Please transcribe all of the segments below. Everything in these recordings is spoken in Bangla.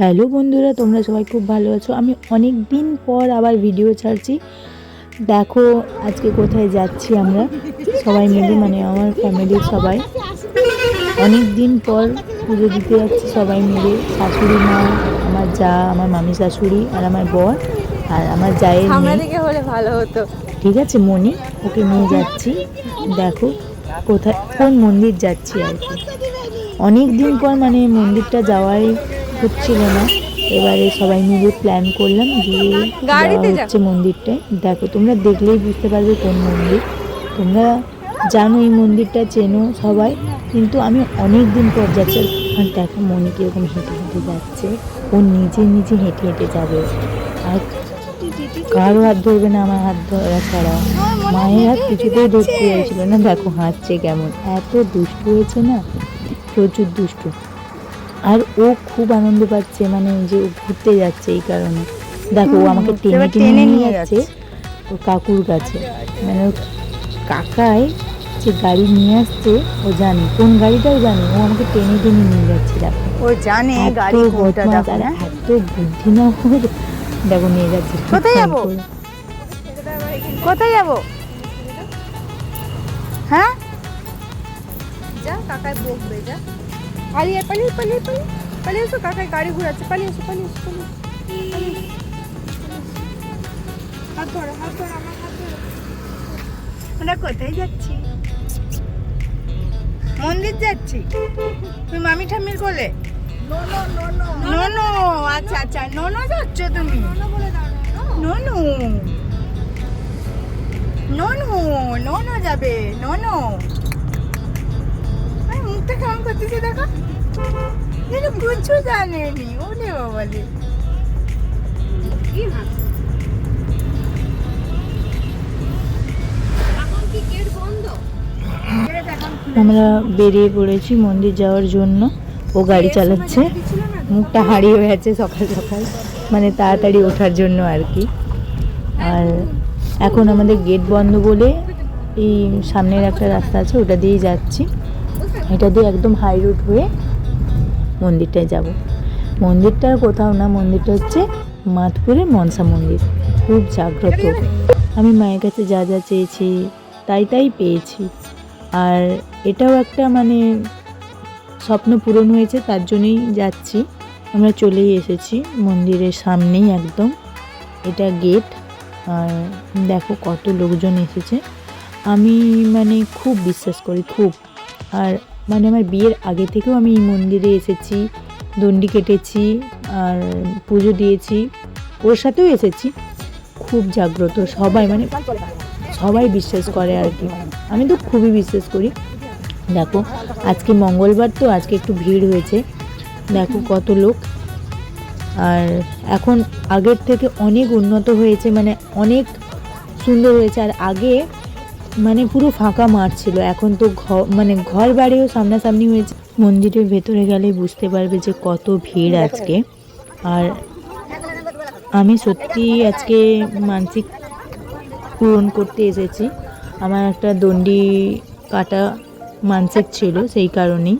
হ্যালো বন্ধুরা, তোমরা সবাই খুব ভালো আছো। আমি অনেক দিন পর আবার ভিডিও ছাড়ছি। দেখো আজকে কোথায় যাচ্ছি আমরা সবাই মিলে, মানে আমার ফ্যামিলির সবাই। অনেক দিন পর পুজো দিতে যাচ্ছি সবাই মিলে, শাশুড়ি মা, আমার যা, আমার মামি শাশুড়ি আর আমার বর আর আমার জায়ের মেয়ে। হলে ভালো হতো। ঠিক আছে মনি, ওকে নিয়ে যাচ্ছি। দেখো কোথায়, কোন মন্দির যাচ্ছি আর কি। অনেক দিন পর মানে মন্দিরটা যাওয়াই হচ্ছিল না, এবারে সবাই মিলে প্ল্যান করলাম, দিয়ে যাওয়া হচ্ছে মন্দিরটায়। দেখো তোমরা দেখলেই বুঝতে পারবে কোন মন্দির। তোমরা জানো এই মন্দিরটা, চেনো সবাই, কিন্তু আমি অনেক দিন পর যাচ্ছি। আর দেখো মনি কীরকম হেঁটে হেঁটে যাচ্ছে, ও নিজে নিজে হেঁটে হেঁটে যাবে, আর কারো হাত ধরবে না, আমার হাত ধরা ছাড়া। মায়ের হাত কিছুতেই ধরতে চাইছিল না। দেখো হাঁটছে কেমন, এত দুষ্টু হয়েছে না, প্রচুর দুষ্টু। আর ও খুব আনন্দ পাচ্ছে, মানে যে ও ঘুরতে যাচ্ছে এই কারণে। দেখো ও আমাকে টেনে টেনে নিয়ে যাচ্ছে ওর কাকুর কাছে। মানে ওর কাকায় যে গাড়ি নিয়ে আসছে ও জানে, কোন গাড়িটাও জানে, ও আমাকে টেনে টেনে নিয়ে যাচ্ছে। দেখো ও জানে গাড়ি কোনটা। দেখো আর এত বুদ্ধি না ওর। দেখো নিয়ে যাচ্ছে। কোথায় যাবো, কোথায় যাবো? হ্যাঁ যা, কাকায় বকবে, যা। পালিয়ে পালিয়ে পালিয়ে পালিয়ে পালিয়ে এসো, কাকায় গাড়ি ঘুরাচ্ছে, পালিয়ে এসো পালিয়ে এসো পালিয়ে এসো। হাত ধরো, হাত ধরো, আমার হাত ধরো। আমরা কোথায় যাচ্ছি? মন্দির যাচ্ছি। তুমি মামি ঠাম্মির কোলে? ননো, আচ্ছা আচ্ছা, ননো যাচ্ছ তুমি? ননু, ননু, ননো যাবে, ননো। মুখটা কেমন করতেছে দেখো, যেন কিছু জানেনি। ওরে বাবালে, আমরা বেরিয়ে পড়েছি মন্দির যাওয়ার জন্য। ও গাড়ি চালাচ্ছে, মুখটা হারিয়ে হয়ে আছে সকাল সকাল, মানে তাড়াতাড়ি ওঠার জন্য আর কি। আর এখন আমাদের গেট বন্ধ বলে এই সামনের একটা রাস্তা আছে, ওটা দিয়েই যাচ্ছি। এটা দিয়ে একদম হাই রোড হয়ে মন্দিরটায় যাব। মন্দিরটা কোথাও না, মন্দিরটা হচ্ছে মাধপুরের মনসা মন্দির। খুব জাগ্রত। আমি মায়ের কাছে যা যা চেয়েছি তাই তাই পেয়েছি। আর এটাও একটা মানে স্বপ্ন পূরণ হয়েছে, তার জন্যই যাচ্ছি। আমরা চলেই এসেছি মন্দিরের সামনেই একদম, এটা গেট। আর দেখো কত লোকজন এসেছে। আমি মানে খুব বিশ্বাস করি, খুব। আর মানে আমার বিয়ের আগে থেকেও আমি এই মন্দিরে এসেছি, দণ্ডি কেটেছি আর পুজো দিয়েছি, ওর সাথেও এসেছি। খুব জাগ্রত, সবাই মানে সবাই বিশ্বাস করে আর কি। আমি তো খুবই বিশ্বাস করি। দেখো আজকে মঙ্গলবার তো, আজকে একটু ভিড় হয়েছে, দেখো কত লোক। আর এখন আগের থেকে অনেক উন্নত হয়েছে, মানে অনেক সুন্দর হয়েছে। আর আগে মানে পুরো ফাঁকা মাঠ ছিল, এখন তো মানে ঘর বাড়িও সামনাসামনি হয়েছে। মন্দিরের ভেতরে গেলে বুঝতে পারবে যে কত ভিড় আজকে। আর আমি সত্যি আজকে মানসিক পূরণ করতে এসেছি। আমার একটা দণ্ডি কাটা মানসিক ছিল, সেই কারণেই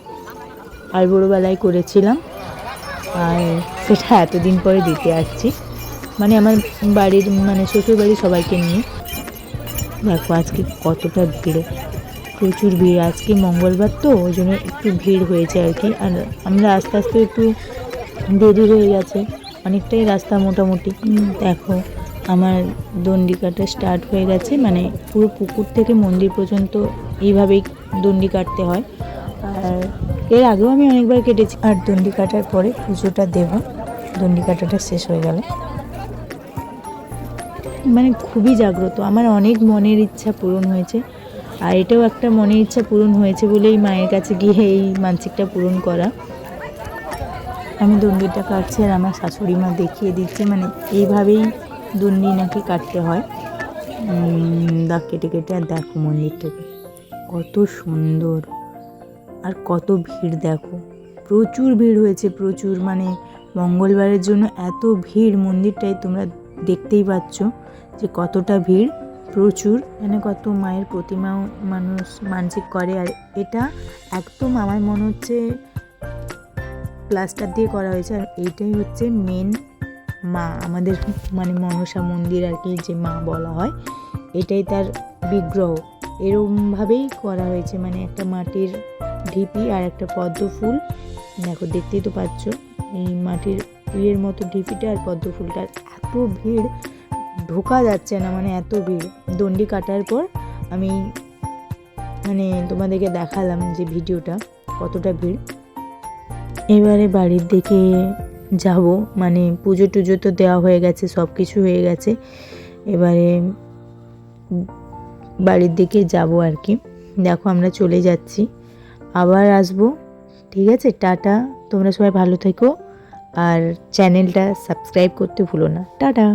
আর বড়োবেলায় করেছিলাম। আর সেটা এতদিন পরে দিতে আসছি, মানে আমার বাড়ির মানে শ্বশুর বাড়ির সবাইকে নিয়ে। দেখো আজকে কতটা ভিড়, প্রচুর ভিড়। আজকে মঙ্গলবার তো ওই জন্য একটু ভিড় হয়েছে আর কি। আর আমরা আস্তে আস্তে একটু দেরি হয়ে গেছে, অনেকটাই রাস্তা মোটামুটি। দেখো আমার দণ্ডি কাটা স্টার্ট হয়ে গেছে, মানে পুরো পুকুর থেকে মন্দির পর্যন্ত এইভাবেই দণ্ডি কাটতে হয়। আর এর আগেও আমি অনেকবার কেটেছি। আর দণ্ডি কাটার পরে পুজোটা দেব, দণ্ডি কাটাটা শেষ হয়ে গেলে। মানে খুবই জাগ্রত, আমার অনেক মনের ইচ্ছা পূরণ হয়েছে। আর এটাও একটা মনের ইচ্ছা পূরণ হয়েছে বলেই মায়ের কাছে গিয়ে এই মানসিকটা পূরণ করা। আমি দণ্ডিটা কাটছি আর আমার শাশুড়ি মা দেখিয়ে দিচ্ছে, মানে এইভাবেই দণ্ডি নাকি কাটতে হয়, দাগ কেটে কেটে। আর দেখো মন্দিরটাকে কত সুন্দর, আর কত ভিড় দেখো, প্রচুর ভিড় হয়েছে, প্রচুর। মানে মঙ্গলবারের জন্য এত ভিড় মন্দিরটায়, তোমরা দেখতেই পাচ্ছ যে কতটা ভিড়, প্রচুর। মানে কত মায়ের প্রতিমাও মানুষ মানসিক করে। আর এটা একদম আমার মনে হচ্ছে প্লাস্টার দিয়ে করা হয়েছে। আর এইটাই হচ্ছে মেন মা, আমাদের মানে মনসা মন্দির আর কি, যে মা বলা হয়, এটাই তার বিগ্রহ। এরকমভাবেই করা হয়েছে, মানে একটা মাটির ঢিপি আর একটা পদ্ম ফুল, দেখো দেখতেই তো পাচ্ছ, এই মাটির ইয়ের মতো ঢিপিটা আর পদ্ম ফুলটার এত ভিড়, ঢোকা যাচ্ছে না, মানে এত ভিড়। দণ্ডি কাটার পর আমি মানে তোমাদেরকে দেখালাম যে ভিডিওটা কতটা ভিড়। এবারে বাড়ির দিকে যাব, মানে পুজো টুজো তো দেওয়া হয়ে গেছে, সব কিছু হয়ে গেছে, এবারে বাড়ির দিকে যাব আর কি। দেখো আমরা চলে যাচ্ছি, আবার আসবো, ঠিক আছে? টাটা, তোমরা সবাই ভালো থেকো আর চ্যানেলটা সাবস্ক্রাইব করতে ভুলো না। টাটা।